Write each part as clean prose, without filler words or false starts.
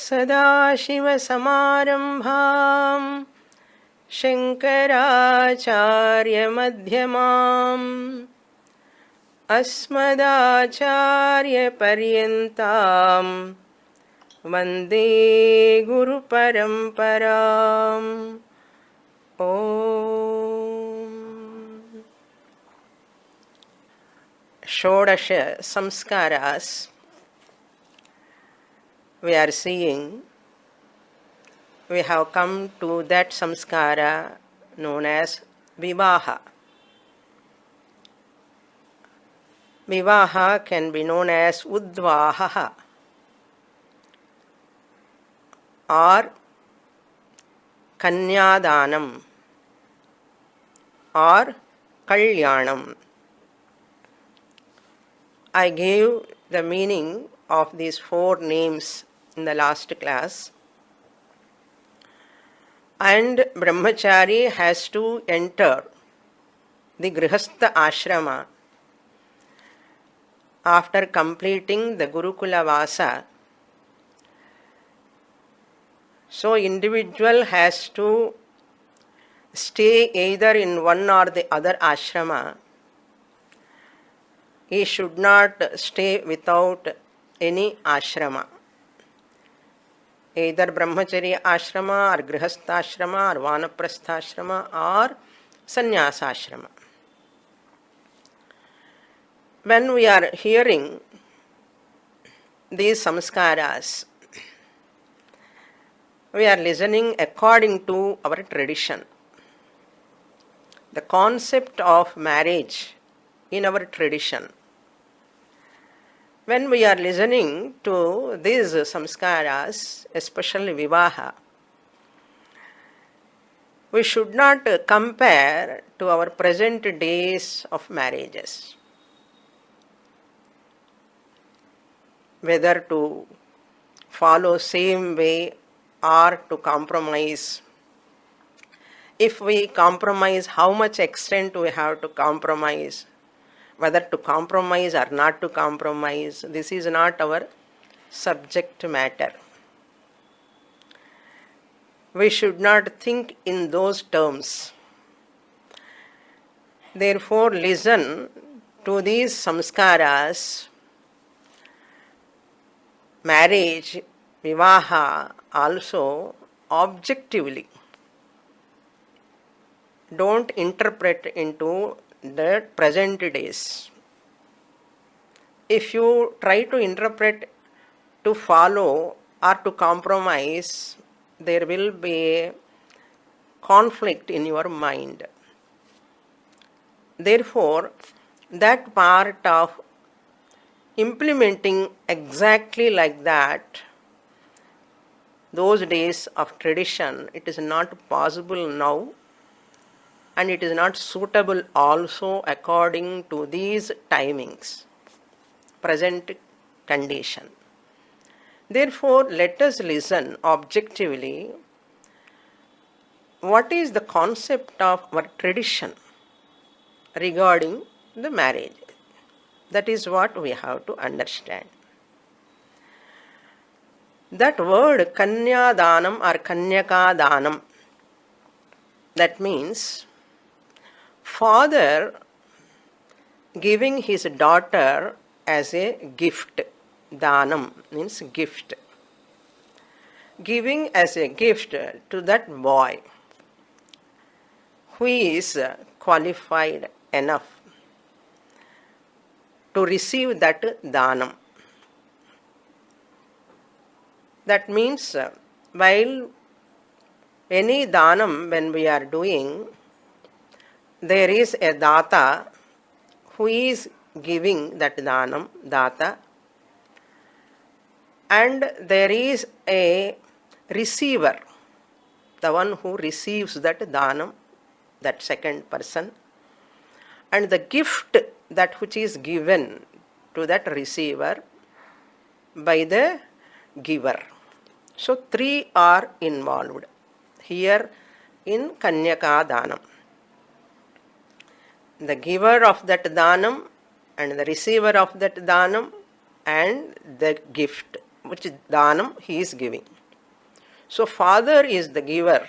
सदाशिवसमारम्भां शङ्कराचार्यमध्यमाम् अस्मदाचार्यपर्यन्तां वन्दे गुरुपरम्पराम्। ॐ षोडश samskaras we are seeing. We have come to that samskara known as Vivaha. Vivaha can be known as Udvaha or Kanyadanam or Kalyanam. I gave the meaning of these four names in the last class. And Brahmachari has to enter the Grihastha Ashrama after completing the Gurukula Vasa. So individual has to stay either in one or the other ashrama. He should not stay without any ashrama. Either Brahmacharya ashrama or Grihastha ashrama or Vanaprastha ashrama or Sannyasa ashrama. When we are hearing these samskaras, we are listening according to our tradition. The concept of marriage in our tradition. When we are listening to these samskaras, especially Vivaha, we should not compare to our present days of marriages. Whether to follow same way or to compromise. If we compromise, how much extent we have to compromise? Whether to compromise or not to compromise, this is not our subject matter. We should not think in those terms. Therefore, listen to these samskaras, marriage, vivaha, also objectively. Don't interpret into the present days. If you try to interpret, to follow or to compromise, there will be a conflict in your mind. Therefore, that part of implementing exactly like that, those days of tradition, it is not possible now. And it is not suitable also according to these timings, present condition. Therefore, let us listen objectively what is the concept of our tradition regarding the marriage. That is what we have to understand. That word Kanyadanam or Kanyakadanam, that means father giving his daughter as a gift. Danam means gift. Giving as a gift to that boy who is qualified enough to receive that danam. That means while any danam when we are doing, there is a data who is giving that danam, data, and there is a receiver, the one who receives that danam, that second person, and the gift that which is given to that receiver by the giver. So three are involved here in Kanyaka Danam. The giver of that Danam and the receiver of that Danam and the gift. which dhanam he is giving. So father is the giver.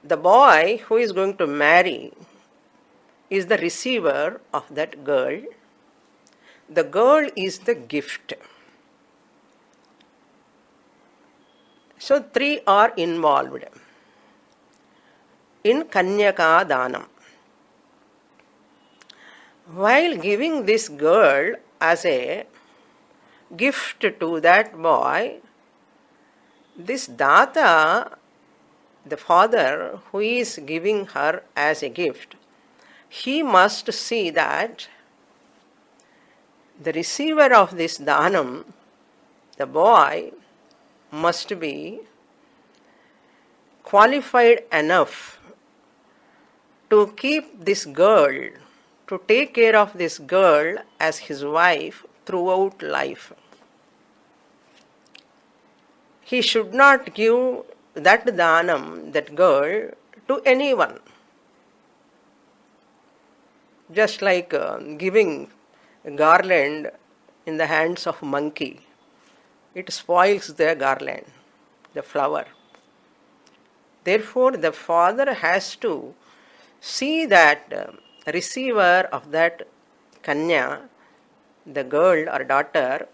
The boy who is going to marry is the receiver of that girl. The girl is the gift. So three are involved in Kanyaka Dhanam. While giving this girl as a gift to that boy, this Data, the father who is giving her as a gift, he must see that the receiver of this Dhanam, the boy, must be qualified enough to keep this girl, to take care of this girl as his wife throughout life. He should not give that dhanam, that girl, to anyone. Just like giving a garland in the hands of a monkey, it spoils the garland, the flower. Therefore, the father has to see that receiver of that kanya, the girl or daughter,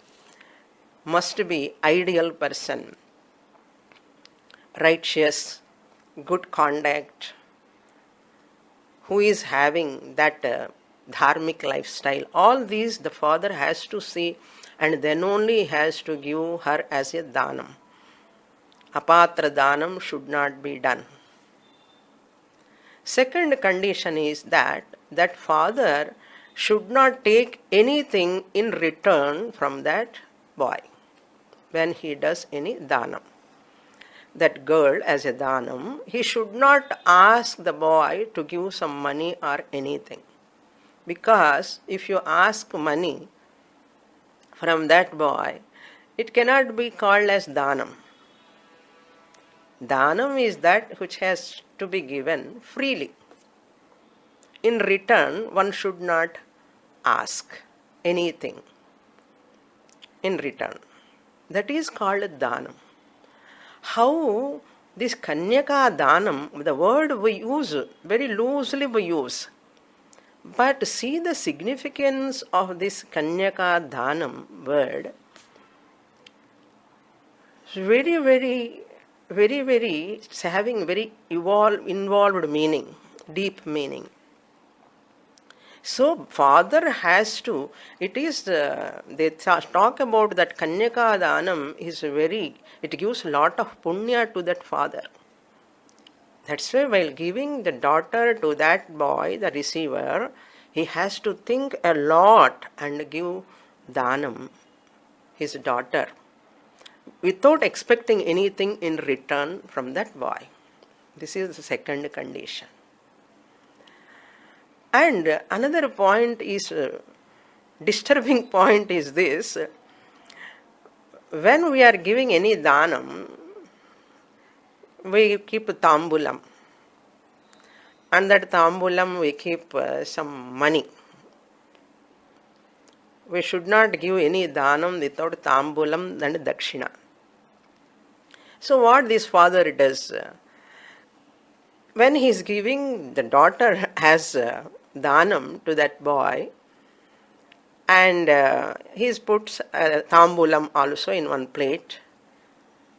must be ideal person, righteous, good conduct, who is having that dharmic lifestyle. All these the father has to see, and then only has to give her as a dhanam. Apatra dhanam should not be done. Second condition is that father should not take anything in return from that boy when he does any dhanam. That girl as a dhanam, he should not ask the boy to give some money or anything. Because if you ask money from that boy, it cannot be called as dhanam. Dhanam is that which has to be given freely. In return, one should not ask anything in return. That is called dhanam. How this Kanyaka Dhanam, the word we use, very loosely we use. But see the significance of this Kanyaka Dhanam word. Very, it's having very involved meaning, deep meaning. So father has to, it is, they talk about that Kanyaka Dhanam is it gives a lot of punya to that father. That's why while giving the daughter to that boy, the receiver, he has to think a lot and give dhanam, his daughter, without expecting anything in return from that boy. This is the second condition. And another point is, disturbing point is this: when we are giving any dhanam, we keep tambulam. And that tambulam we keep some money. We should not give any dhanam without tambulam and dakshina. So what this father does, when he is giving the daughter as dhanam to that boy, and he puts tambulam also in one plate,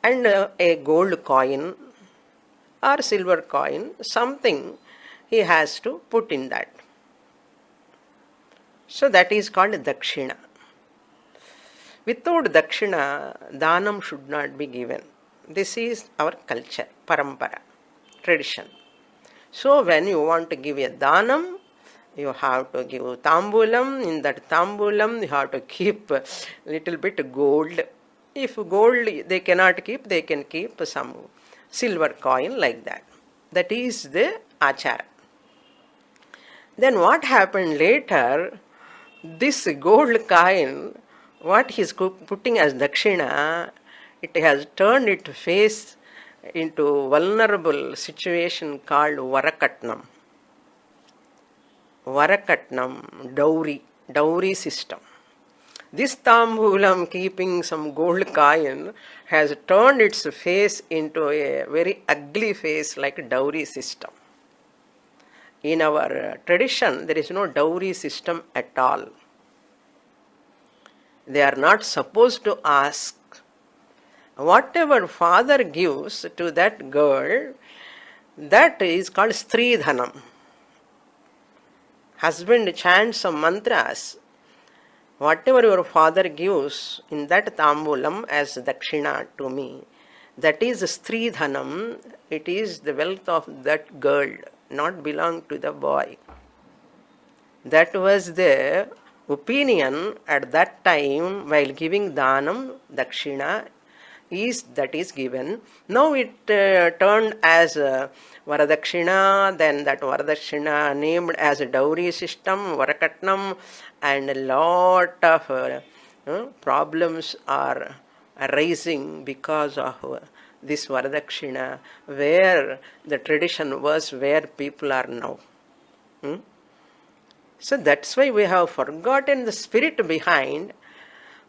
and a gold coin or silver coin, something he has to put in that. So that is called dakshina. Without dakshina, dhanam should not be given. This is our culture, parampara, tradition. So when you want to give a dhanam, you have to give tambulam. In that tambulam, you have to keep a little bit gold. If gold they cannot keep, they can keep some silver coin like that. That is the achara. Then what happened later, this gold coin, what he is putting as dakshina, it has turned its face into vulnerable situation called varakatnam. Varakatnam, dowry system. This tambulam, keeping some gold coin, has turned its face into a very ugly face like a dowry system. In our tradition, there is no dowry system at all. They are not supposed to ask. Whatever father gives to that girl, that is called Stridhanam. Husband chants some mantras. Whatever your father gives in that tambulam as dakshina to me, that is Stridhanam. It is the wealth of that girl, not belong to the boy. That was the opinion at that time while giving dhanam, dakshina, that is given. Now it turned as varadakshina, then that varadakshina named as a dowry system, varakatnam, and a lot of problems are arising because of this varadakshina, where the tradition was, where people are now. So that's why we have forgotten the spirit behind,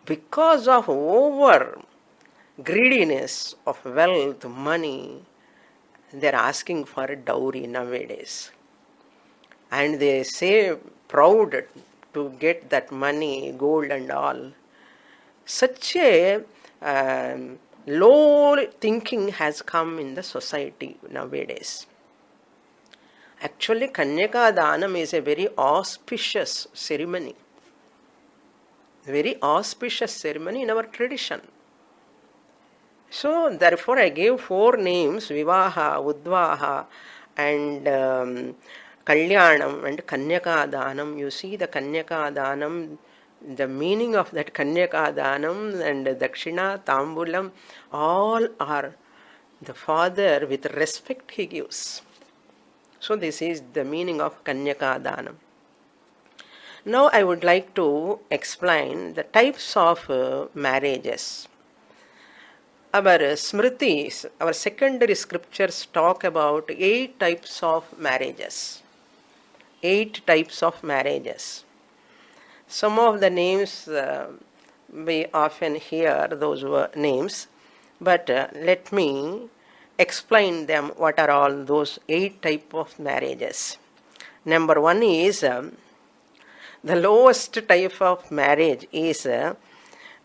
because of over greediness of wealth, money. They are asking for a dowry nowadays. And they say proud to get that money, gold and all. Such a low thinking has come in the society nowadays. Actually, Kanyaka Danam is a very auspicious ceremony. Very auspicious ceremony in our tradition. So, therefore, I gave 4 names: Vivaha, Udvaha, and Kalyanam and Kanyaka Danam. You see the Kanyaka Danam, the meaning of that Kanyaka Danam and Dakshina, Tambulam, all are the father with respect he gives. So this is the meaning of Kanyaka Danam. Now I would like to explain the types of marriages. Our Smritis, our secondary scriptures talk about 8 types of marriages. 8 types of marriages. Some of the names we often hear those names, but let me explain them, what are all those 8 types of marriages. Number 1 is the lowest type of marriage is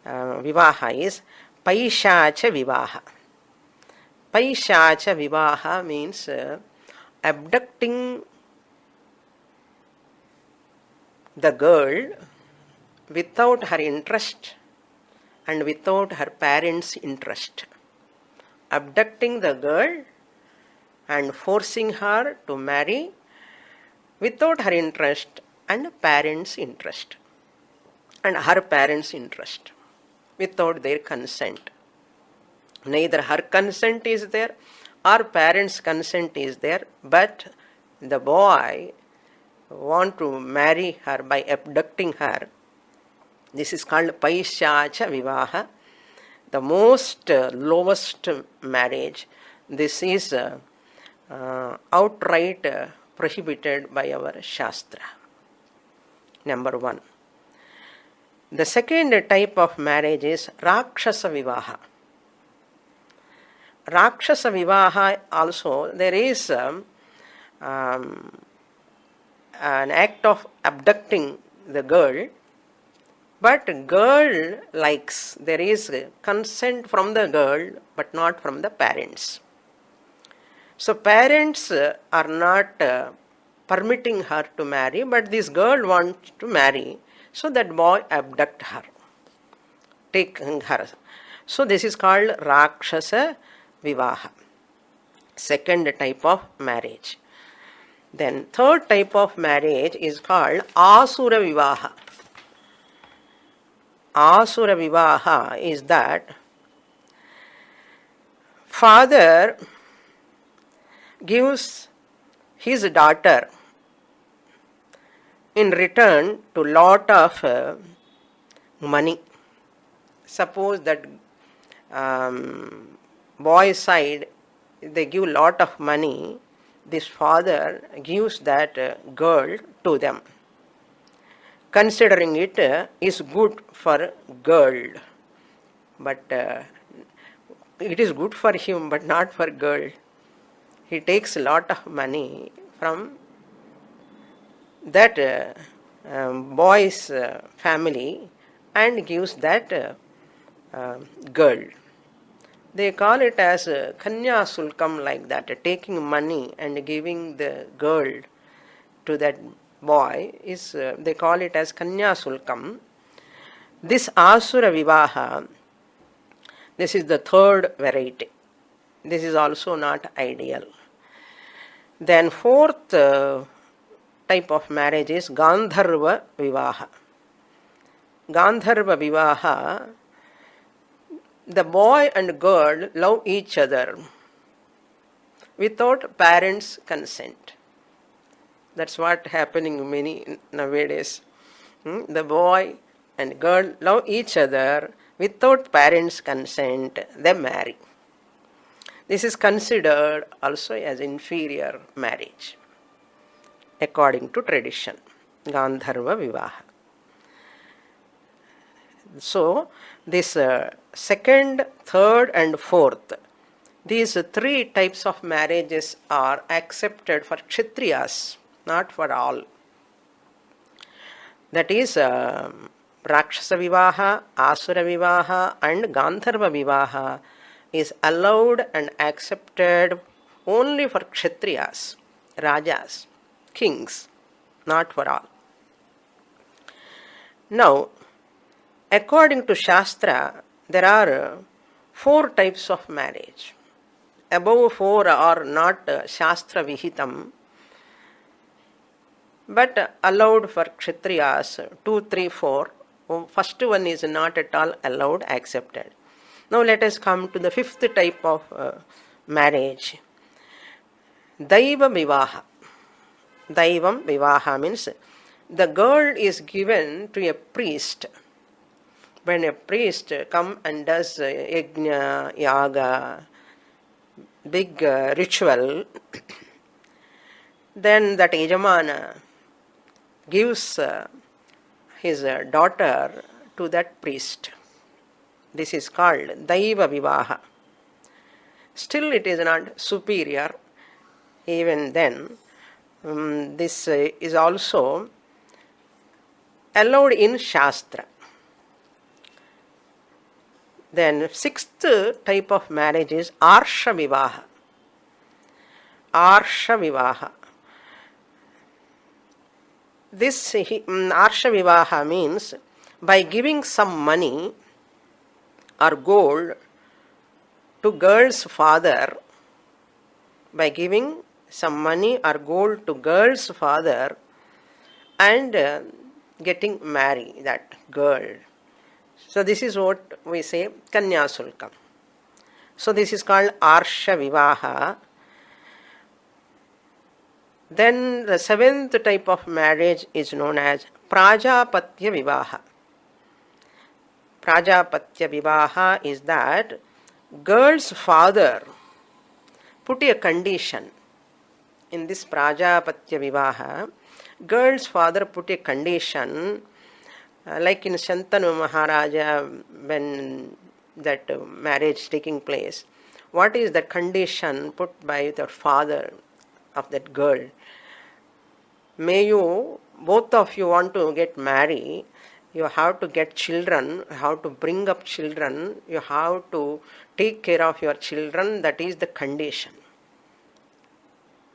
vivaha, is Paishacha Vivaha. Paishacha Vivaha means abducting the girl without her interest and without her parents' interest. Abducting the girl and forcing her to marry without her interest and parents' interest, and her parents' interest, without their consent. Neither her consent is there or parents' consent is there, but the boy want to marry her by abducting her. This is called Paishacha Vivaha, the most lowest marriage. This is outright prohibited by our Shastra. Number 1. The second type of marriage is Rakshasa Vivaha. Rakshasa Vivaha also, there is an act of abducting the girl, but girl likes, there is consent from the girl but not from the parents. So parents are not permitting her to marry, but this girl wants to marry, so that boy abduct her, take her. So this is called Rakshasa Vivaha, second type of marriage. Then third type of marriage is called Asura Vivaha. Asura Vivaha is that father gives his daughter in return to lot of money. Suppose that boy side, they give lot of money, this father gives that girl to them. considering it is good for girl, but it is good for him but not for girl. He takes a lot of money from that boy's family and gives that girl. They call it as Kanya Sulkam, like that, taking money and giving the girl to that boy is, they call it as Kanya Sulkam. This Asura Vivaha, this is the third variety. This is also not ideal. Then fourth type of marriage is Gandharva Vivaha. Gandharva Vivaha, the boy and girl love each other without parents' consent. That's what happening many nowadays. The boy and girl love each other without parents' consent. They marry. This is considered also as inferior marriage according to tradition. Gandharva Vivaha. So this second, third and fourth, these three types of marriages are accepted for Kshatriyas, not for all. That is Rakshasa Vivaha, Asura Vivaha and Gandharva Vivaha is allowed and accepted only for Kshatriyas, Rajas, kings, not for all. Now, according to Shastra, there are four types of marriage. Above four are not Shastra Vihitam, but allowed for Kshatriyas, 2, 3, 4. First one is not at all allowed, accepted. Now let us come to the fifth type of marriage. Daiva Vivaha. Daivam Vivaha means the girl is given to a priest. When a priest comes and does yajna, yaga, big ritual, then that Yajamana gives his daughter to that priest. This is called Daiva Vivaha. Still it is not superior. Even then, this is also allowed in Shastra. Then sixth type of marriage is Arsha Vivaha. Arsha Vivaha. This Arsha Vivaha means by giving some money or gold to girl's father, by giving some money or gold to girl's father and getting married that girl. So this is what we say Kanya Sulkam. So this is called Arsha Vivaha. Then the seventh type of marriage is known as Prajapatya Vivaha. Prajapatya Vivaha is that girl's father put a condition. In this Prajapatya Vivaha, girl's father put a condition, like in Shantanu Maharaja, when that marriage taking place. What is the condition put by the father of that girl? May you, both of you want to get married, you have to get children, you have to bring up children, you have to take care of your children. That is the condition.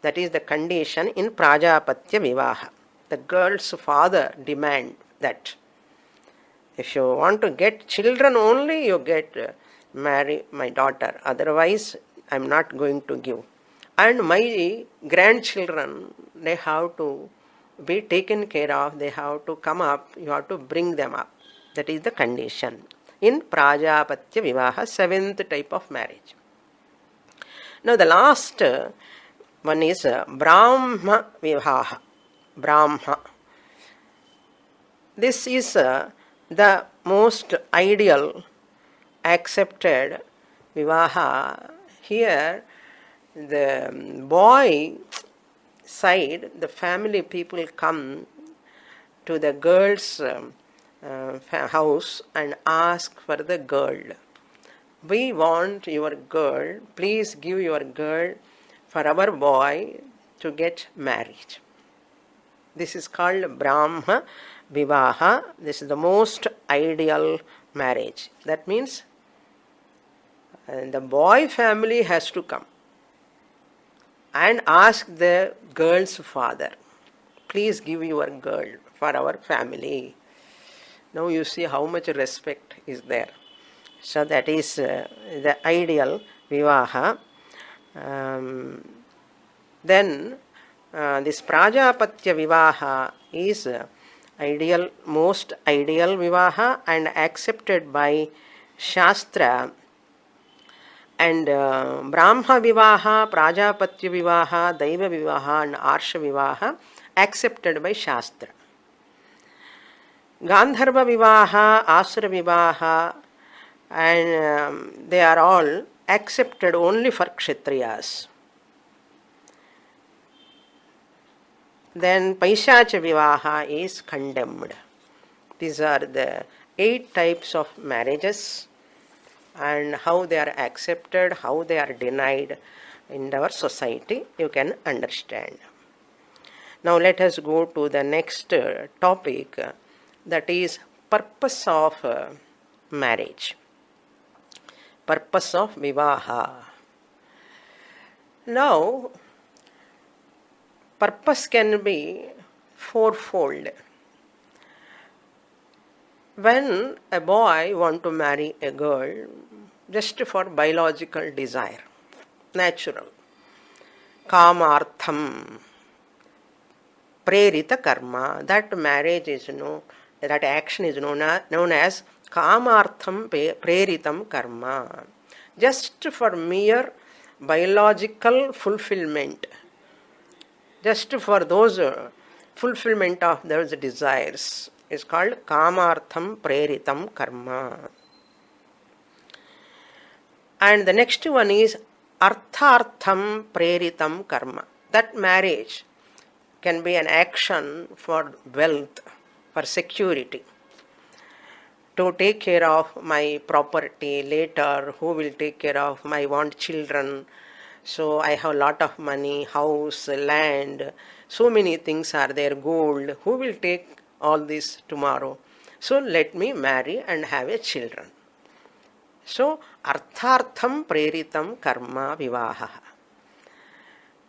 That is the condition in Prajapatya Vivaha. The girl's father demand that. If you want to get children only, you get marry my daughter. Otherwise, I am not going to give. And my grandchildren, they have to be taken care of. They have to come up. You have to bring them up. That is the condition in Prajapatya Vivaha, seventh type of marriage. Now the last one is Brahma Vivaha. Brahma. This is the most ideal accepted Vivaha. Here the boy side, the family people come to the girl's house and ask for the girl. We want your girl, please give your girl for our boy to get married. This is called Brahma Vivaha. This is the most ideal marriage. That means the boy family has to come and ask the girl's father, please give your girl for our family. Now you see how much respect is there. So that is the ideal vivaha. Then this Prajapatya vivaha is ideal, most ideal vivaha and accepted by Shastra. And Brahma vivaha, Prajapatya vivaha, Daiva vivaha and Arsha vivaha accepted by Shastra. Gandharva vivaha, Asura vivaha, and they are all accepted only for Kshatriyas. Then Paishacha vivaha is condemned. These are the 8 types of marriages and how they are accepted, how they are denied in our society, you can understand. Now let us go to the next topic, that is purpose of marriage. Purpose of vivaha. Now, purpose can be fourfold. When a boy wants to marry a girl just for biological desire, natural, kamartham, prerita karma, that marriage is known, that action is known as kamartham preritam karma, just for mere biological fulfillment, just for those fulfillment of those desires, is called kamartham preritam karma. And the next one is arthartham preritam karma. That marriage can be an action for wealth, for security, to take care of my property later, who will take care of my children. So I have a lot of money, house, land, so many things are there, gold, who will take all this tomorrow? So let me marry and have a children. So arthartham preritam karma vivaha.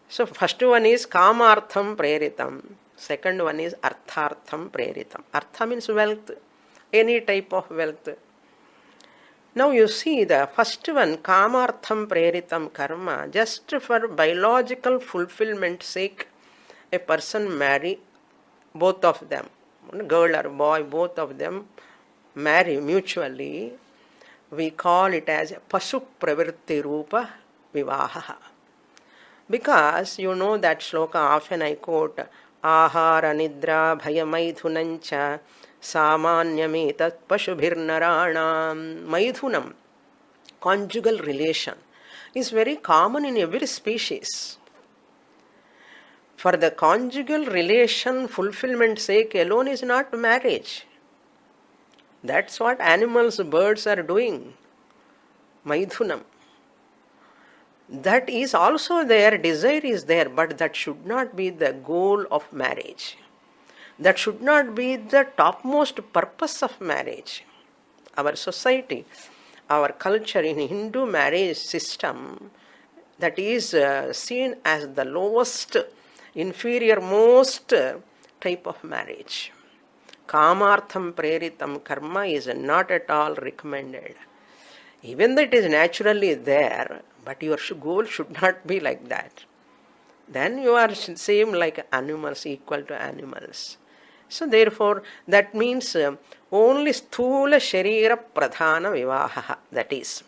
So first one is kamartham preritam, second one is arthartham preritam. Artha means wealth, any type of wealth. Now you see the first one, kamartham preritam karma, just for biological fulfillment sake, a person marry both of them, girl or boy, both of them marry mutually. We call it as pasu pravritti rupa vivaha. Because you know that shloka, often I quote, ahara nidra bhayamaidhunancha samanyametat pashubhirnaranam. Maidhunam, conjugal relation, is very common in every species. For the conjugal relation fulfillment sake alone is not marriage. That's what animals, birds are doing. Maidhunam. That is also there, desire is there, but that should not be the goal of marriage. That should not be the topmost purpose of marriage. Our society, our culture in Hindu marriage system, that is seen as the lowest, inferior most type of marriage. Kamartham preritam karma is not at all recommended. Even though it is naturally there, but your goal should not be like that. Then you are same like animals, equal to animals. So therefore, that means only sthula sharira pradhana vivaha, that is.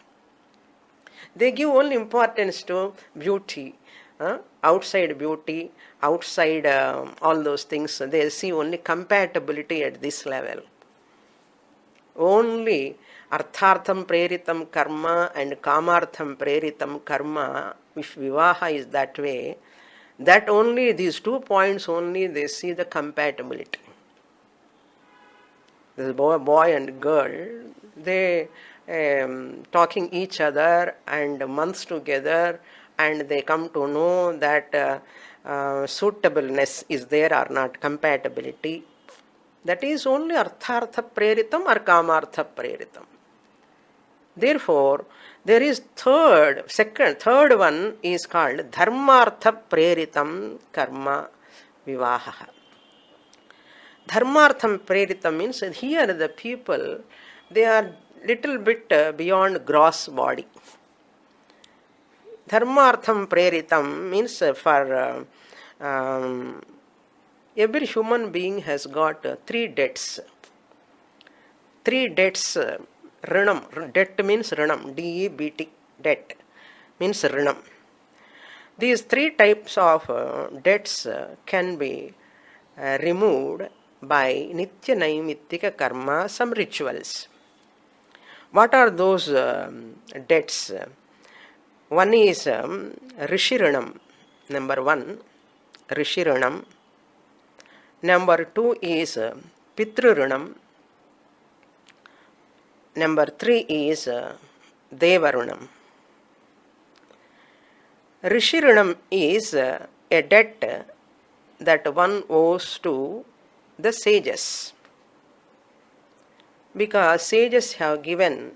They give only importance to beauty, outside beauty, outside all those things. They see only compatibility at this level. Only arthartham preritam karma and kamartham preritam karma, if vivaha is that way, that only these 2 points only they see the compatibility. the boy and girl, they talking each other and months together, and they come to know that suitableness is there or not, compatibility. That is only arthartha preritam or kamartha preritam. Therefore, there is third one is called dharmartha preritam karma vivaha. Dharmartham preritam means here the people, they are little bit beyond gross body. Dharmartham preritam means for every human being has got three debts. Three debts, rinam. Debt means rinam, D-E-B-T, debt means rinam. These three types of debts can be removed by nitya naimittika karma, some rituals. What are those debts? One is rishiranam, number one, rishiranam. Number two is pitruranam. Number three is devarunam. Rishiranam is a debt that one owes to the sages, because sages have given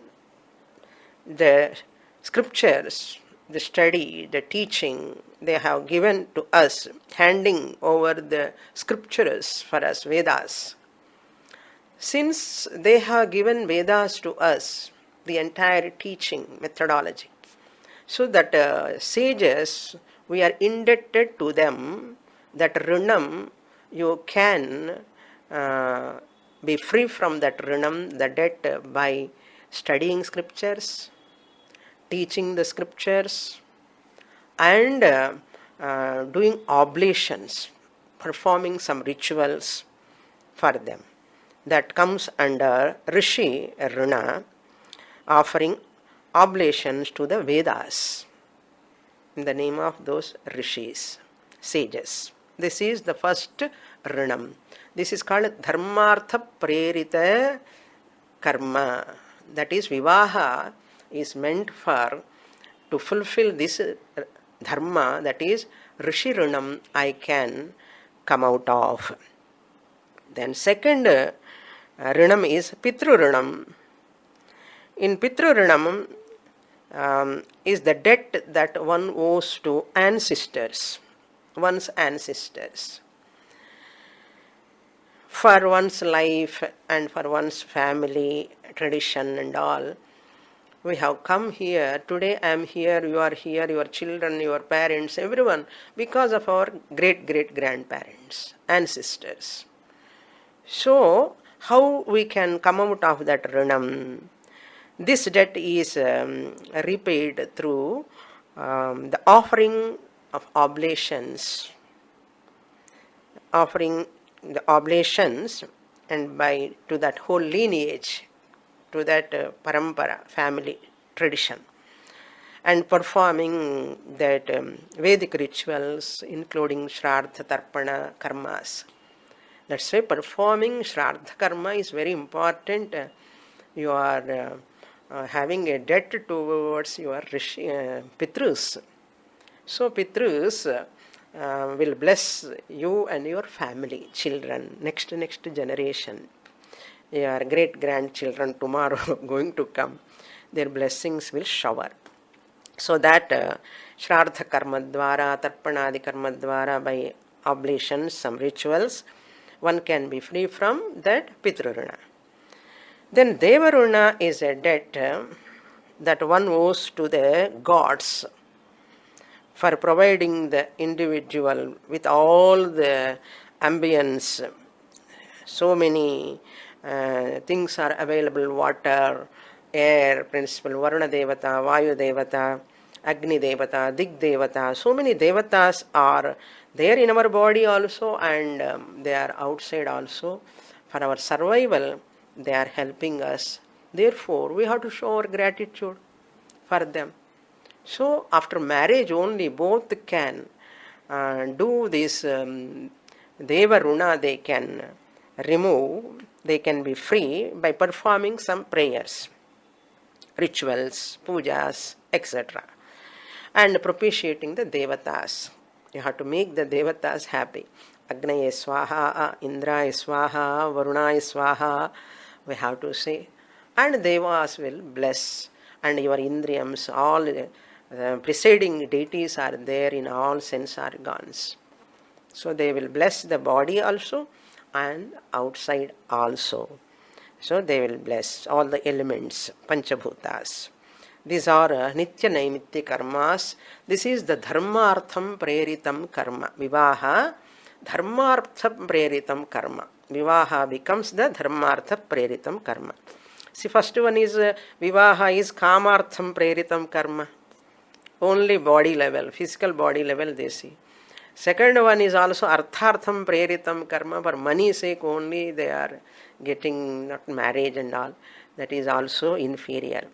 the scriptures, the study, the teaching, they have given to us, handing over the scriptures for us, Vedas. Since they have given Vedas to us, the entire teaching methodology, so that sages, we are indebted to them, that rinam, you can be free from that rinam, the debt, by studying scriptures, teaching the scriptures, and doing oblations, performing some rituals for them. That comes under Rishi Rina, offering oblations to the Vedas in the name of those rishis, sages. This is the first Rinam. This is called Dharmartha Prerita Karma. That is, Vivaha is meant for to fulfill this Dharma, that is, Rishi Rinam I can come out of. Then second Rinam is Pitru Rinam. In Pitru Rinam is the debt that one owes to ancestors, one's ancestors, for one's life and for one's family, tradition and all. We have come here, today I am here, you are here, your children, your parents, everyone, because of our great-great-grandparents, ancestors. So, how we can come out of that Rinam? This debt is repaid through the offering of oblations. Offering the oblations, and by to that whole lineage, to that parampara, family tradition, and performing that Vedic rituals, including Shraddha, Tarpana, Karmas. That's why performing Shraddha Karma is very important. You are having a debt towards your Pitrus. So Pitrus will bless you and your family, children, next generation. Your great-grandchildren tomorrow going to come. Their blessings will shower. So that Shraddha Karma Dvara, Tarpanadi Karma Dvara, by oblations, some rituals, one can be free from that Pitruruna. Then Devaruna is a debt that one owes to the gods for providing the individual with all the ambience. So many things are available: water, air, principle, Varuna Devata, Vayu Devata, Agni Devata, Dig Devata. So many Devatas are there in our body also, and they are outside also. For our survival, they are helping us. Therefore, we have to show our gratitude for them. So, after marriage only, both can do this Deva Runa, they can remove they can be free by performing some prayers, rituals, pujas, etc. and propitiating the devatas. You have to make the devatas happy. Agnaye swaha, Indraya swaha, Varunaya swaha, we have to say. And devas will bless. And your indriyams, all preceding deities are there in all sense organs. So they will bless the body also and outside also. So they will bless all the elements, Panchabhutas. These are Nitya Naimitya karmas. This is the Dharmartham Preritam karma. Vivaha Dharmartham Preritam karma. Vivaha becomes the Dharmartha Preritam karma. See, first one is Vivaha is Kamartham Preritam karma. Only body level, physical body level they see. Second one is also Arthartham Preritam karma. For money sake only they are getting not marriage and all. That is also inferior.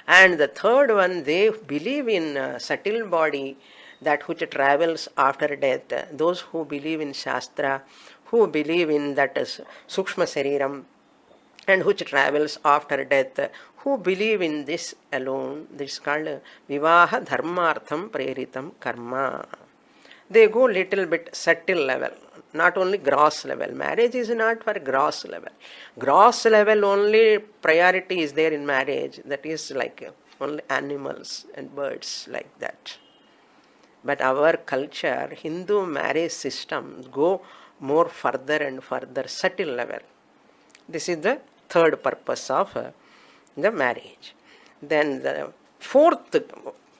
And the third one, they believe in subtle body, that which travels after death. Those who believe in Shastra, who believe in that Sukshma Sariram, and which travels after death, who believe in this alone, this is called Vivaha Dharmartham Preritam Karma. They go little bit subtle level, not only gross level. Marriage is not for gross level. Gross level only priority is there in marriage. That is like only animals and birds like that. But our culture, Hindu marriage systems go more further and further, subtle level. This is the third purpose of the marriage. Then the fourth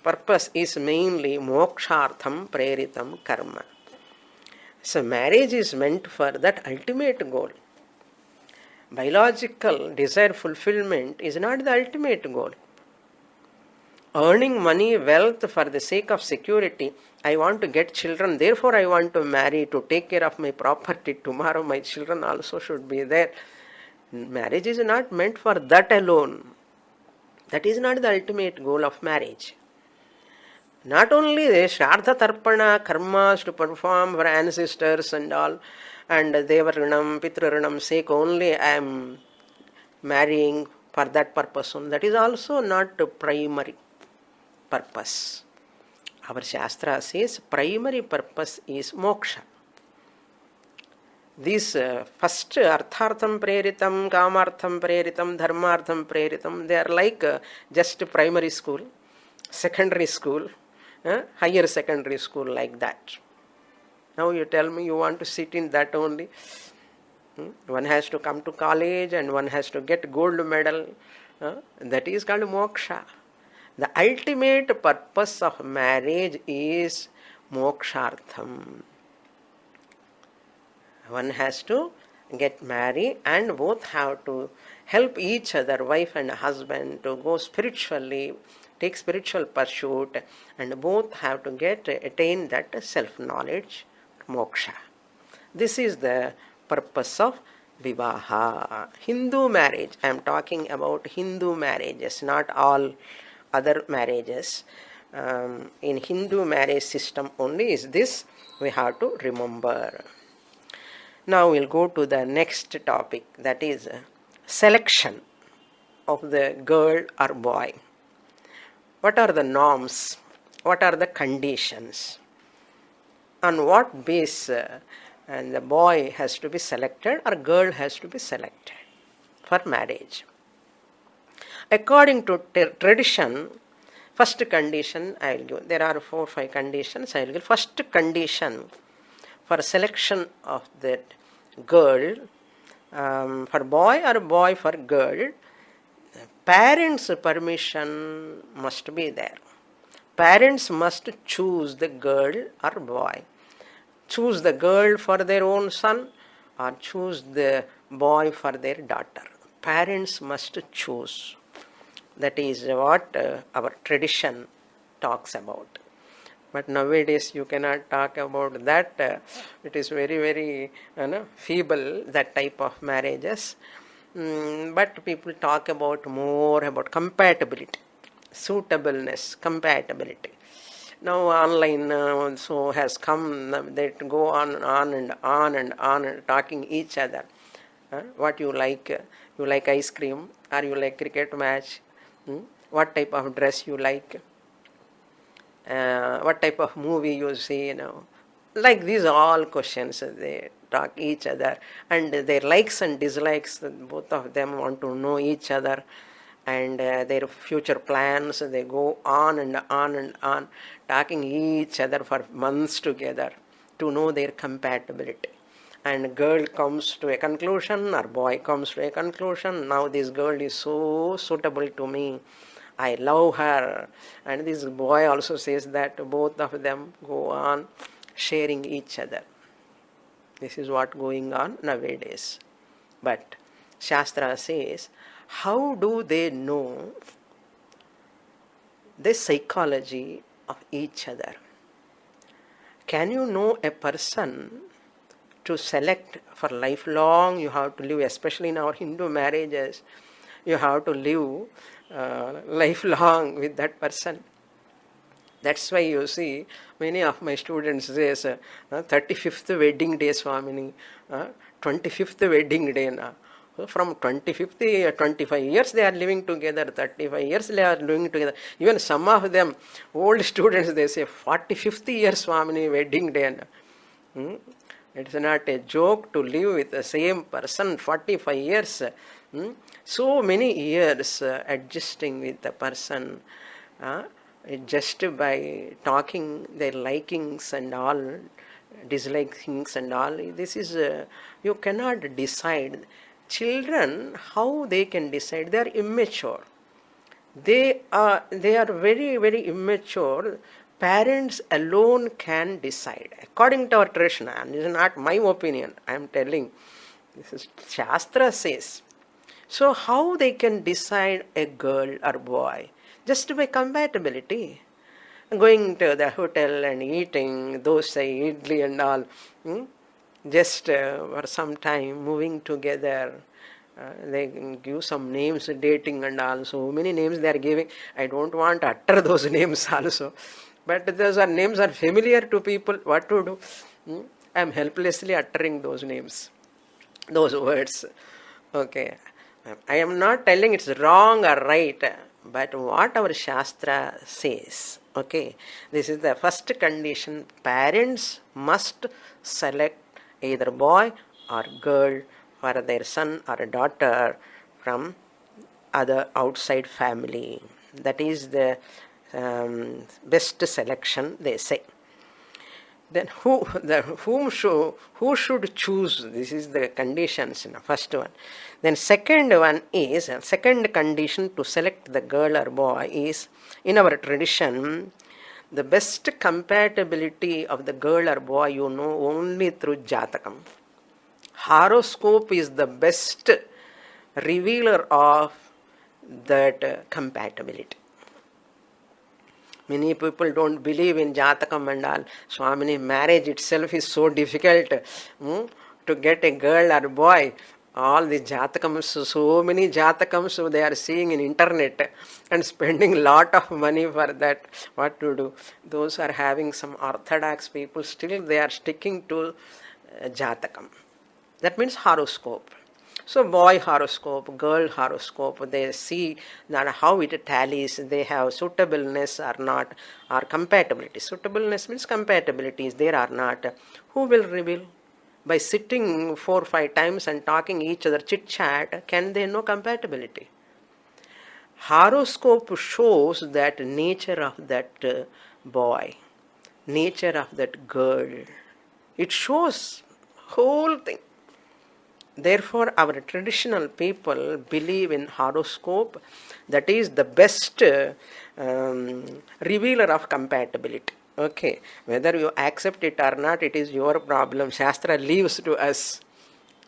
purpose is mainly mokshartham preritam karma. So marriage is meant for that ultimate goal. Biological desire fulfillment is not the ultimate goal. Earning money, wealth for the sake of security, I want to get children, therefore I want to marry to take care of my property. Tomorrow my children also should be there. Marriage is not meant for that alone. That is not the ultimate goal of marriage. Not only the Shraddha Tarpana karmas to perform for ancestors and all, and Devarinam, Pitrarinam sake only I am marrying for that purpose. That is also not the primary purpose. Our Shastra says primary purpose is moksha. This first Arthartham Preritam, Kamartham Preritam, Dharmartham Preritam, they are like just primary school, secondary school, higher secondary school, like that. Now you tell me you want to sit in that only. One has to come to college and one has to get gold medal. That is called moksha. The ultimate purpose of marriage is mokshartham. One has to get married and both have to help each other, wife and husband, to go spiritually, take spiritual pursuit, and both have to attain that self-knowledge, moksha. This is the purpose of vivaha. Hindu marriage, I am talking about Hindu marriages, not all other marriages. In Hindu marriage system only is this we have to remember. Now we'll go to the next topic, that is selection of the girl or boy. What are the norms? What are the conditions? On what basis and the boy has to be selected or girl has to be selected for marriage? According to tradition, first condition I will give. There are 4 or 5 conditions I will give. First condition for selection of that girl, for boy or boy for girl, parents' permission must be there. Parents must choose the girl or boy. Choose the girl for their own son or choose the boy for their daughter. Parents must choose. That is what our tradition talks about. But nowadays you cannot talk about that. It is very, very feeble, that type of marriages. But people talk about more about compatibility, suitableness, compatibility. Now online so has come, that go on and on and on and talking each other. What you like ice cream, or you like cricket match, what type of dress you like, what type of movie you see, like these all questions they talk each other, and their likes and dislikes, both of them want to know each other, and their future plans, they go on and on and on, talking each other for months together to know their compatibility. And girl comes to a conclusion, or boy comes to a conclusion, now this girl is so suitable to me, I love her. And this boy also says that, both of them go on sharing each other. This is what going on nowadays. But Shastra says, how do they know the psychology of each other? Can you know a person to select for lifelong? You have to live, especially in our Hindu marriages, you have to live lifelong with that person. That's why you see many of my students say, 35th wedding day, Swamini, 25th wedding day. So from 25th, 25 years they are living together, 35 years they are living together. Even some of them, old students, they say 45th year, Swamini, wedding day. It's not a joke to live with the same person 45 years. So many years adjusting with the person, just by talking their likings and all, dislikings and all. This is, you cannot decide. Children, how they can decide? They are immature. They are very, very immature. Parents alone can decide. According to our tradition, and this is not my opinion, I am telling, this is Shastra says. So how they can decide a girl or boy? Just by compatibility. Going to the hotel and eating dosa, idli and all, just for some time, moving together. They give some names, dating and all. So many names they are giving. I don't want to utter those names also. But those names are familiar to people. What to do? I am helplessly uttering those names, those words. Okay. I am not telling it's wrong or right, but what our Shastra says. Okay. This is the first condition. Parents must select either boy or girl for their son or daughter from other outside family. That is the best selection, they say. Then who should choose? This is the conditions, first one. Then second one is, second condition to select the girl or boy is, in our tradition, the best compatibility of the girl or boy you know only through Jatakam. Horoscope is the best revealer of that compatibility. Many people don't believe in Jatakam and all. Swamini, marriage itself is so difficult to get a girl or boy. All the Jatakams, so many Jatakams they are seeing in internet and spending lot of money for that. What to do? Those are having some orthodox people, still they are sticking to Jatakam. That means horoscope. So boy horoscope, girl horoscope, they see that how it tallies, they have suitableness or not, or compatibility. Suitableness means compatibility is there or not. Who will reveal? By sitting 4 or 5 times and talking each other, chit chat, can they know compatibility? Horoscope shows that nature of that boy, nature of that girl. It shows whole thing. Therefore, our traditional people believe in horoscope. That is the best revealer of compatibility. Okay, whether you accept it or not, it is your problem. Shastra leaves to us.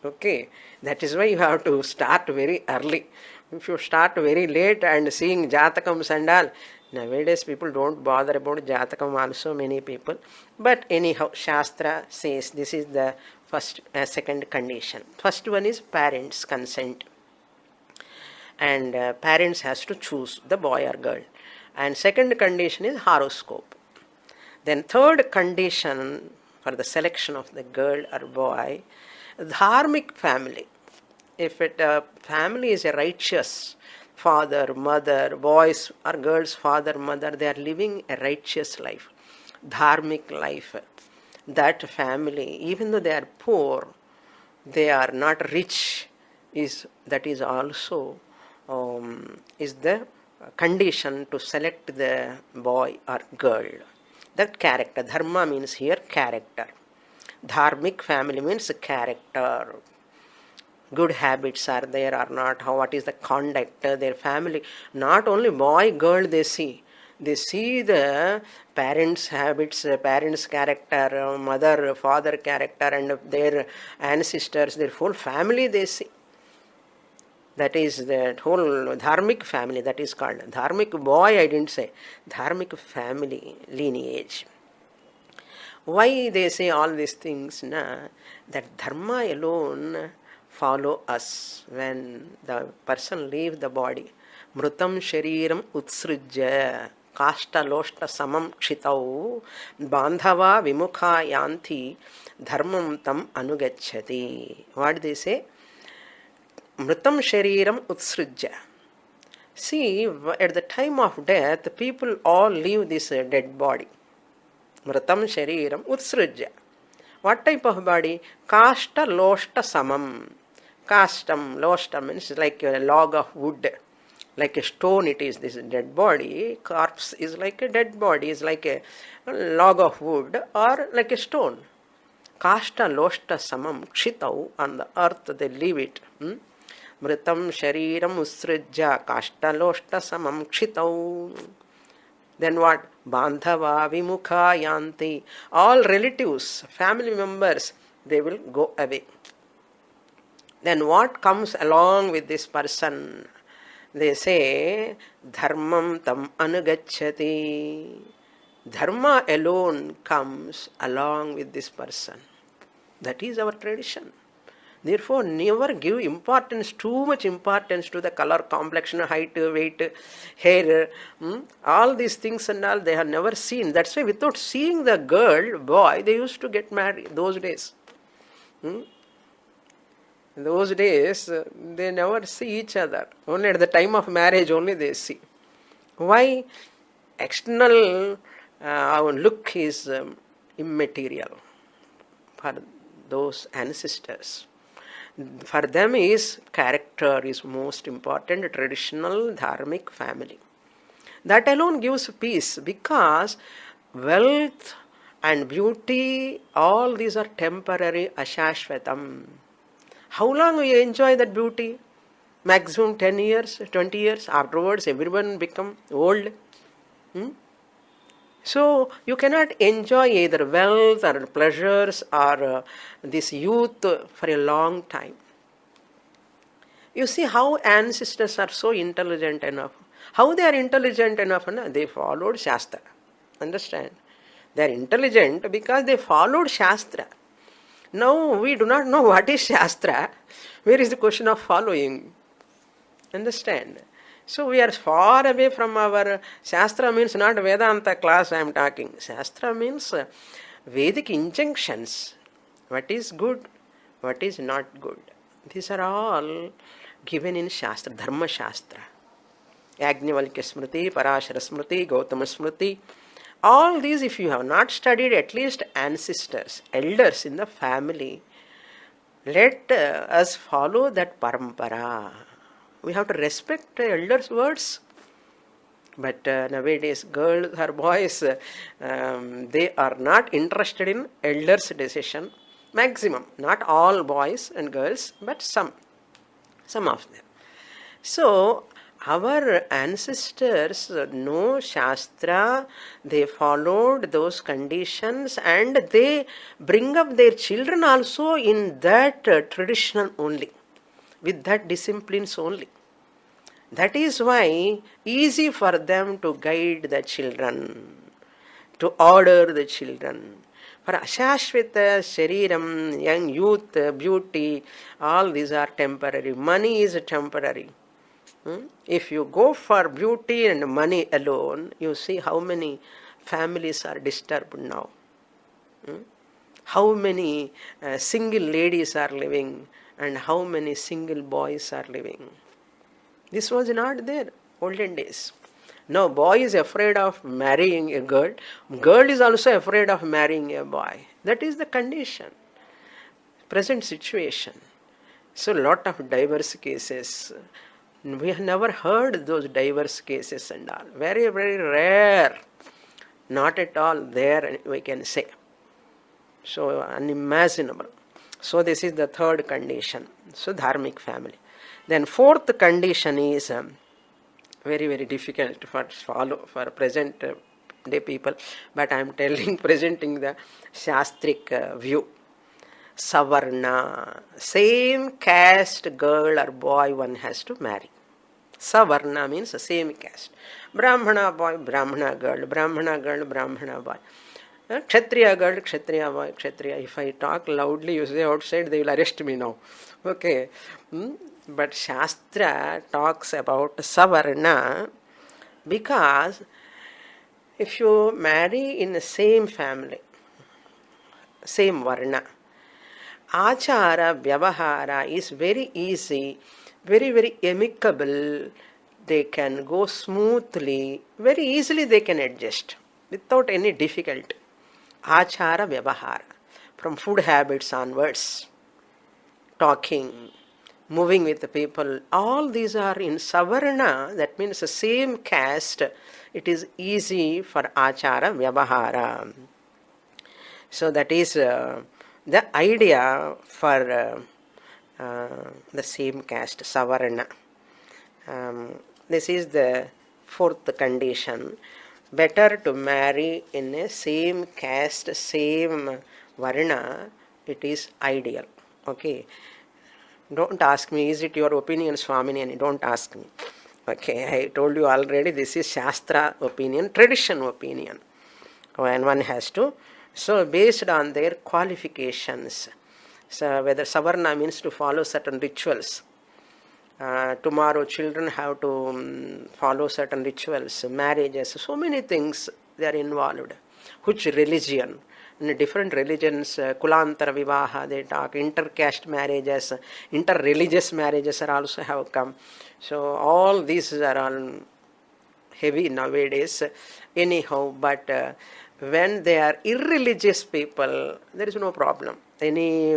Okay, that is why you have to start very early. If you start very late and seeing Jatakams and all, nowadays people don't bother about Jatakam also, many people. But anyhow, Shastra says this is the first, second condition. First one is parents' consent. And parents has to choose the boy or girl. And second condition is horoscope. Then third condition for the selection of the girl or boy, dharmic family. If a family is a righteous father, mother, boys or girls, father, mother, they are living a righteous life, dharmic life. That family, even though they are poor, they are not rich, that is also is the condition to select the boy or girl. That character, dharma means here character. Dharmic family means character. Good habits are there or not, what is the conduct, their family. Not only boy, girl they see the parents' habits, parents' character, mother, father character, and their ancestors, their whole family they see. That is the whole dharmic family, that is called. Dharmic boy, I didn't say. Dharmic family, lineage. Why they say all these things? That dharma alone follow us when the person leaves the body. Mrutam shariram utsrujya kashta loshta samam kshitau bandhava vimukha yanti dharmam tam anugacchati. What they say? Mrutam shariram utsrujya. See, at the time of death, people all leave this dead body. Mrutam shariram utsrujya. What type of body? Kashta loshta samam. Kastam, loshta means like a log of wood. Like a stone it is, this dead body. Corpse is like a dead body, is like a log of wood or like a stone. Kashta loshta samam kshitau, on the earth they leave it. Mritam shariram usrujya kashta loshta samam kshitau. Then what? Bandhava vimukha yanti. All relatives, family members, they will go away. Then what comes along with this person? They say, dharmam tam anugacchati. Dharma alone comes along with this person. That is our tradition. Therefore, never give too much importance to the color, complexion, height, weight, hair. All these things and all, they have never seen. That's why without seeing the girl, boy, they used to get married those days. Those days, they never see each other. Only at the time of marriage only they see. Why? External look is immaterial for those ancestors. For them is character is most important, traditional dharmic family. That alone gives peace, because wealth and beauty, all these are temporary, ashashvatam. How long we enjoy that beauty? Maximum 10 years, 20 years. Afterwards, everyone become old. So, you cannot enjoy either wealth or pleasures or this youth for a long time. You see how ancestors are so intelligent enough. How they are intelligent enough? They followed Shastra. Understand? They are intelligent because they followed Shastra. Now, we do not know what is Shastra. Where is the question of following? Understand? So we are far away from our Shastra. Means not Vedanta class I am talking. Shastra means Vedic injunctions. What is good, what is not good. These are all given in Shastra, Dharma Shastra. Yajnavalkya Smriti, Parashara Smriti, Gautama Smriti. All these, if you have not studied, at least ancestors, elders in the family, let us follow that parampara. We have to respect the elders' words. But nowadays, girls or boys, they are not interested in elders' decision. Maximum, not all boys and girls, but some of them. So, our ancestors know Shastra, they followed those conditions, and they bring up their children also in that tradition only, with that disciplines only. That is why easy for them to guide the children, to order the children. For Ashashvita, Shariram, young youth, beauty, all these are temporary. Money is temporary. If you go for beauty and money alone, you see how many families are disturbed now. How many single ladies are living and how many single boys are living. This was not there olden days. Now boy is afraid of marrying a girl. Girl is also afraid of marrying a boy. That is the condition. Present situation. So lot of diverse cases. We have never heard those diverse cases and all. Very, very rare. Not at all there, we can say. So unimaginable. So this is the third condition. So dharmic family. Then fourth condition is very, very difficult for follow for present day people, but I am presenting the Shastric view. Savarna, same caste girl or boy one has to marry. Savarna means the same caste. Brahmana boy, Brahmana girl, Brahmana girl, Brahmana boy. Kshatriya girl, Kshatriya boy, Kshatriya. If I talk loudly, you say outside, they will arrest me now. Okay. But Shastra talks about Savarna because if you marry in the same family, same Varna, Achara, Vyavahara is very easy, very, very amicable. They can go smoothly, very easily they can adjust without any difficulty. Achara, Vyavahara, from food habits onwards, talking, moving with the people, all these are in Savarna, that means the same caste, it is easy for Achara, Vyavahara. So that is the idea for the same caste, Savarna. This is the fourth condition. Better to marry in a same caste, same Varna, it is ideal. Okay. Don't ask me, is it your opinion, Swamini? Don't ask me. Okay, I told you already, this is Shastra opinion, tradition opinion. And one has to. So, based on their qualifications. So, whether Savarna means to follow certain rituals. Tomorrow, children have to follow certain rituals, marriages, so many things they are involved. Which religion? In different religions, Kulantara Vivaha, they talk, inter-caste marriages, inter-religious marriages are also have come. So all these are all heavy nowadays. Anyhow, but when they are irreligious people, there is no problem. Any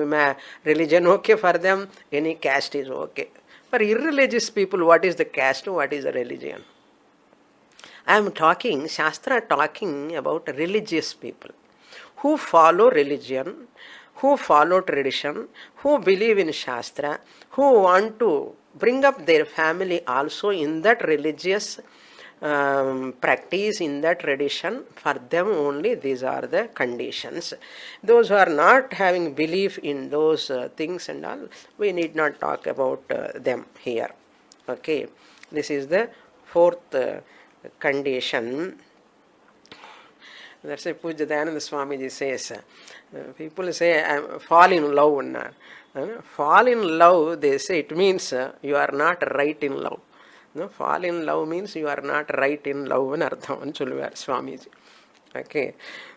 religion okay for them, any caste is okay. For irreligious people, what is the caste, what is the religion? I am talking, Shastra talking about religious people who follow religion, who follow tradition, who believe in Shastra, who want to bring up their family also in that religious practice, in that tradition. For them only these are the conditions. Those who are not having belief in those things and all, we need not talk about them here. Okay, this is the fourth condition. That's why Pujya Dayananda Swamiji says, people say, fall in love. Fall in love, they say, it means you are not right in love. Fall in love means you are not right in love and artham and solluvar Swamiji. Okay,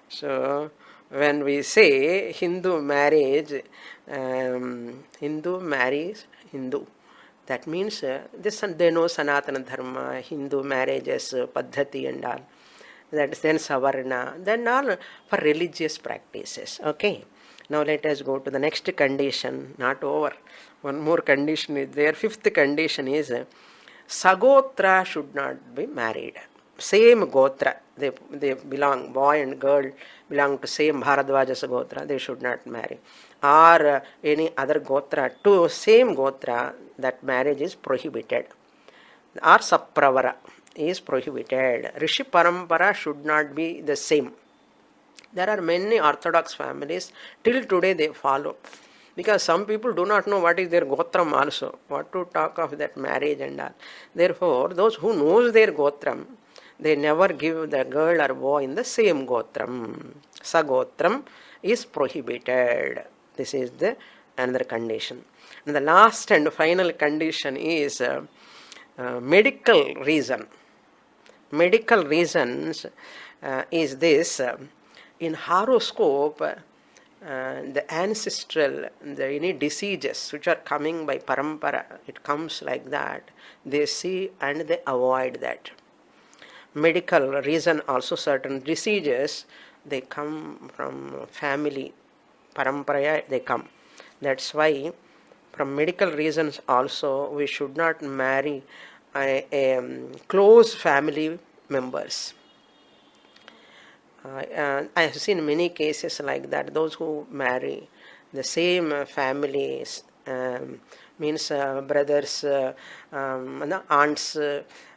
so when we say Hindu marriage, Hindu marries Hindu. That means this they know Sanatana Dharma, Hindu marriages, Paddhati and all. That is then Savarna, then all for religious practices. Okay. Now let us go to the next condition, not over. One more condition is there. Fifth condition is Sagotra should not be married. Same Gotra, they belong, boy and girl belong to same Bharadwaja Sagotra, they should not marry. Or any other Gotra to same Gotra, that marriage is prohibited. Or Sapravara is prohibited. Rishi Parampara should not be the same. There are many orthodox families, till today they follow. Because some people do not know what is their Gotram also. What to talk of that marriage and all. Therefore, those who knows their Gotram, they never give the girl or boy in the same Gotram. Sagotram is prohibited. This is the another condition. And the last and final condition is medical reason. Medical reasons is this. In horoscope, the ancestral, any diseases which are coming by parampara, it comes like that, they see and they avoid that. Medical reason also, certain diseases, they come from family, parampara they come. That's why from medical reasons also we should not marry close family members. I have seen many cases like that. Those who marry the same families, means brothers, aunts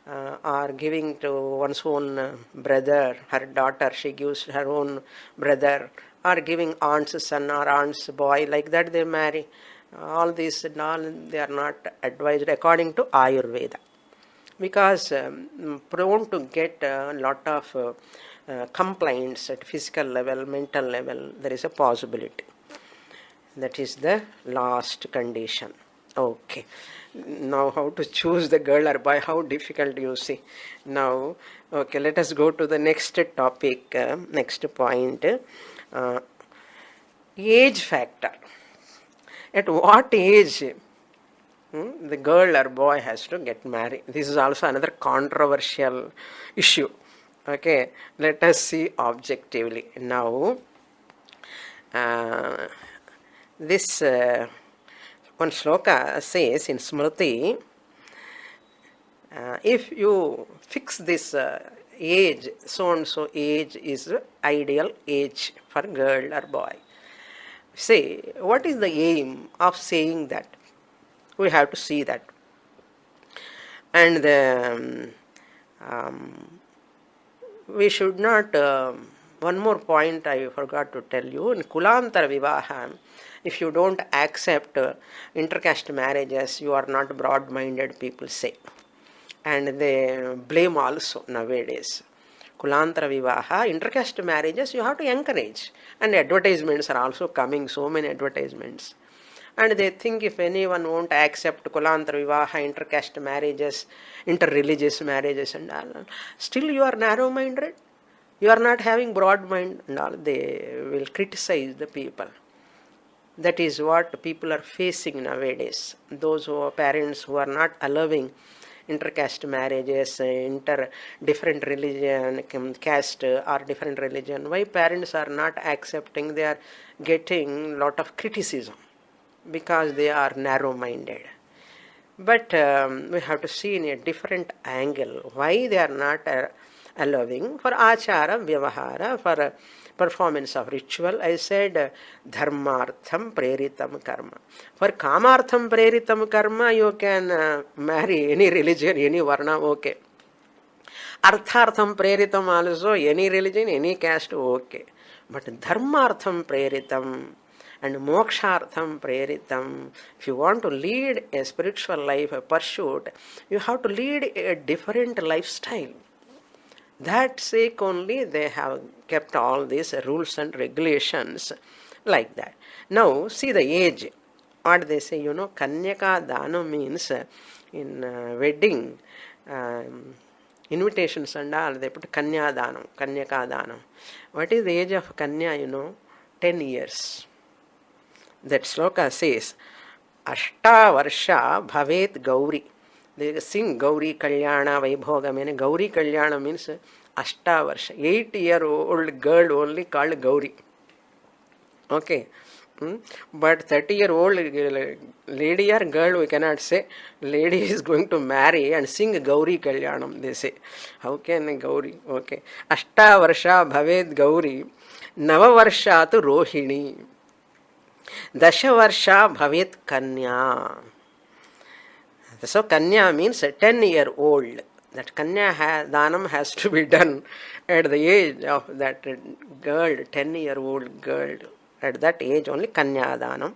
are giving to one's own brother, her daughter, she gives her own brother, or giving aunt's son or aunt's boy, like that they marry. All these and all, they are not advised according to Ayurveda. Because prone to get a lot of complaints at physical level, mental level, there is a possibility. That is the last condition. Okay. Now how to choose the girl or boy, how difficult you see. Now, okay, let us go to the next topic, next point. Age factor. At what age the girl or boy has to get married? This is also another controversial issue. Okay, let us see objectively. Now, this one shloka says in Smriti, if you fix this age, so and so age is ideal age for girl or boy. Say, what is the aim of saying that? We have to see that. And we should not, one more point I forgot to tell you, in Kulantara Vivaha, if you don't accept intercaste marriages, you are not broad-minded, people say. And they blame also nowadays. Kulantara Vivaha, intercaste marriages, you have to encourage. And advertisements are also coming, so many advertisements. And they think if anyone won't accept Kulantara Vivaha, intercaste marriages, interreligious marriages and all, still you are narrow-minded, you are not having broad mind and all, they will criticize the people. That is what people are facing nowadays. Those who are parents who are not allowing intercaste marriages, different religion, caste or different religion. Why parents are not accepting? They are getting lot of criticism because they are narrow-minded. But we have to see in a different angle why they are not allowing. For achara, vyavahara, for performance of ritual, I said dharmartham preritam karma. For kamartham preritam karma, you can marry any religion, any varna, okay. Arthartham preritam also, any religion, any caste, okay. But dharmartham preritam and mokshartham preritam, if you want to lead a spiritual life, a pursuit, you have to lead a different lifestyle. That sake only they have kept all these rules and regulations like that. Now see the age. What they say, Kanyaka Dana means in wedding invitations and all, they put Kanya Danam, Kanyaka Danam. What is the age of Kanya, 10 years. That sloka says, Ashta Varsha Bhavet Gauri. They sing Gauri Kalyana Vaibhoga. Meaning Gauri Kalyana means Ashta Varsha. 8-year-old girl only called Gauri. Okay. But 30-year-old lady or girl we cannot say. Lady is going to marry and sing Gauri Kalyanam, they say. How can Gauri? Okay. Ashta Varsha Bhavet Gauri. Nava Varsha tu Rohini. Dasha Varsha Bhavet Kanya. So Kanya means a 10-year-old. That Kanya Danam has to be done at the age of that girl, 10-year-old girl. At that age only Kanya Danam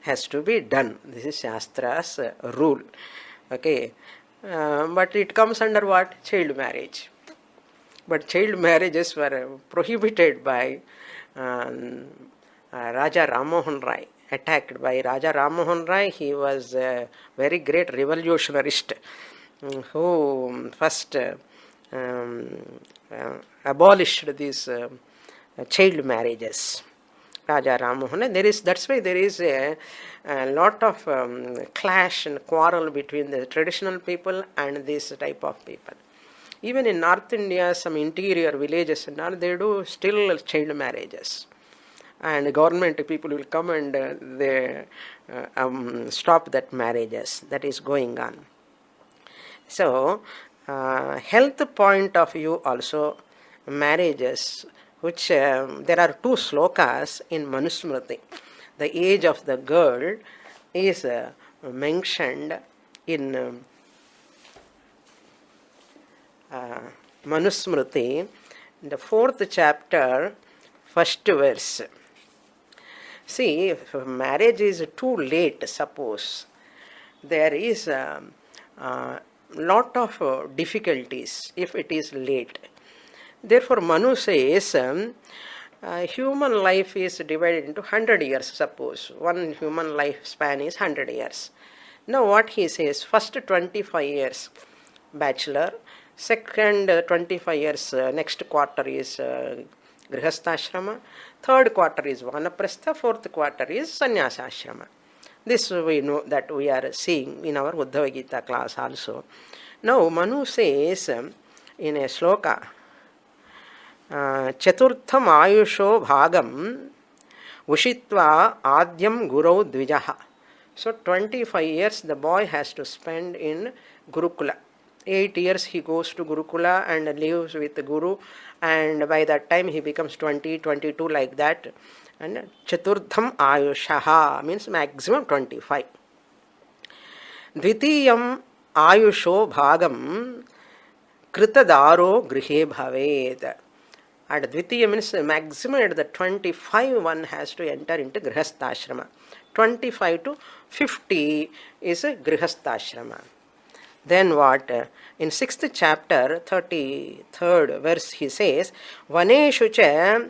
has to be done. This is Shastra's rule. Okay. But it comes under what? Child marriage. But child marriages were prohibited by Raja Rammohan Rai. Attacked by Raja Rammohan Rai. He was a very great revolutionarist who first abolished these child marriages. Raja Ram Mohan. That's why there is a lot of clash and quarrel between the traditional people and this type of people. Even in North India, some interior villages and all, they do still child marriages. And government people will come and they stop that marriages that is going on. So, health point of view also, marriages, which there are two slokas in Manusmriti. The age of the girl is mentioned in Manusmriti, in the 4th chapter, 1st verse. See, if marriage is too late, suppose, there is a lot of difficulties if it is late. Therefore, Manu says, human life is divided into 100 years, suppose. One human lifespan is 100 years. Now what he says, first 25 years bachelor, second 25 years, next quarter is Grihastha-ashrama, third quarter is Vanaprastha, fourth quarter is Sannyasa-ashrama. This we know that we are seeing in our Uddhava Gita class also. Now Manu says in a sloka, Chaturtham Ayusho Bhagam Ushitva Adyam Gurau Dvijaha. So 25 years the boy has to spend in Gurukula. 8 years he goes to Gurukula and lives with the Guru, and by that time he becomes 20, 22 like that. And Chaturtham Ayushaha means maximum 25. Dvitiyam Ayusho Bhagam Kritadaro Grihe Bhaved. At Dvitiya means maximum at the 25 one has to enter into Grihastha-ashrama. 25 to 50 is a Grihastha-ashrama. Then what? In 6th chapter, 33rd verse, he says, Vaneshu cha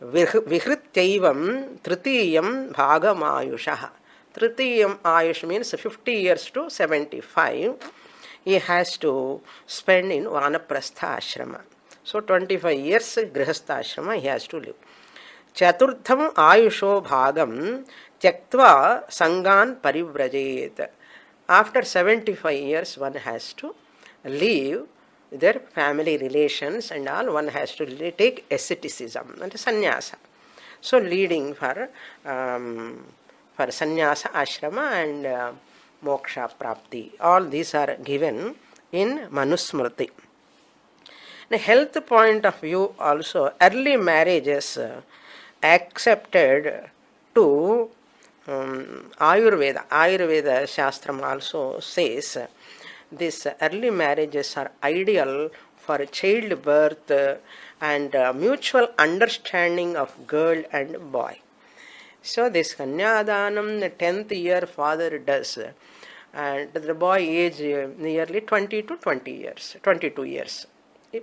vihrityaivam tritiyam bhagamayushaha. Tritiyam ayush means 50 years to 75. He has to spend in Vanaprastha ashrama. So 25 years Grihastha ashrama he has to live. Chaturtham ayusho bhagam tyaktva sangan parivrajayet. After 75 years, one has to leave their family relations and all. One has to take asceticism and sannyasa. So, leading for sannyasa ashrama and moksha prapti. All these are given in Manusmriti. The health point of view also, early marriages accepted to Ayurveda Shastram also says these early marriages are ideal for childbirth and mutual understanding of girl and boy. So this Kanyadanam, the 10th year father does, and the boy age nearly 20 to 20 years, 22 years.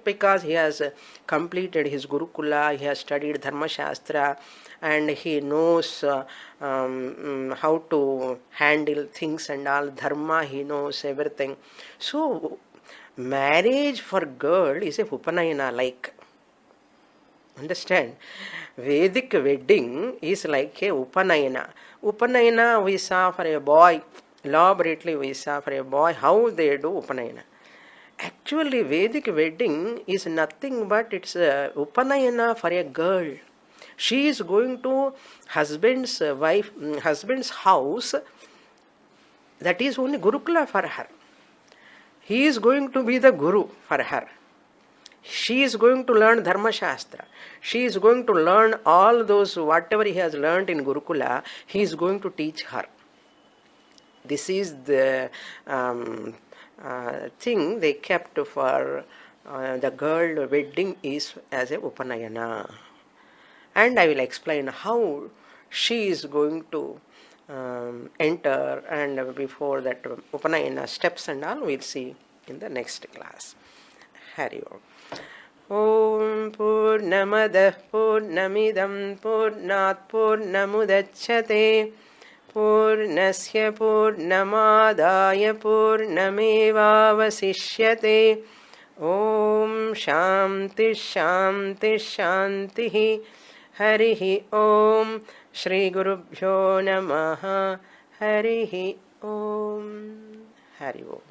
Because he has completed his Gurukula, he has studied Dharma Shastra, and he knows how to handle things and all. Dharma, he knows everything. So, marriage for girl is a Upanayana like. Understand? Vedic wedding is like a Upanayana. Upanayana we saw for a boy. Elaborately we saw for a boy how they do Upanayana. Actually, Vedic wedding is nothing but it's a Upanayana for a girl. She is going to husband's house. That is only Gurukula for her. He is going to be the Guru for her. She is going to learn Dharma Shastra. She is going to learn all those, whatever he has learned in Gurukula, he is going to teach her. This is the thing they kept for the girl wedding is as a Upanayana. And I will explain how she is going to enter, and before that Upanayana steps and all we'll see in the next class. Hari Om. Om Purnamadah Purnamidam Purnat Purnamudachyate Purnasya Purnamadaya Purnamevavasishyate. Om Shanti Shanti Shanti. हरिः ॐ श्रीगुरुभ्यो नमः हरिः ॐ हरि ओम्।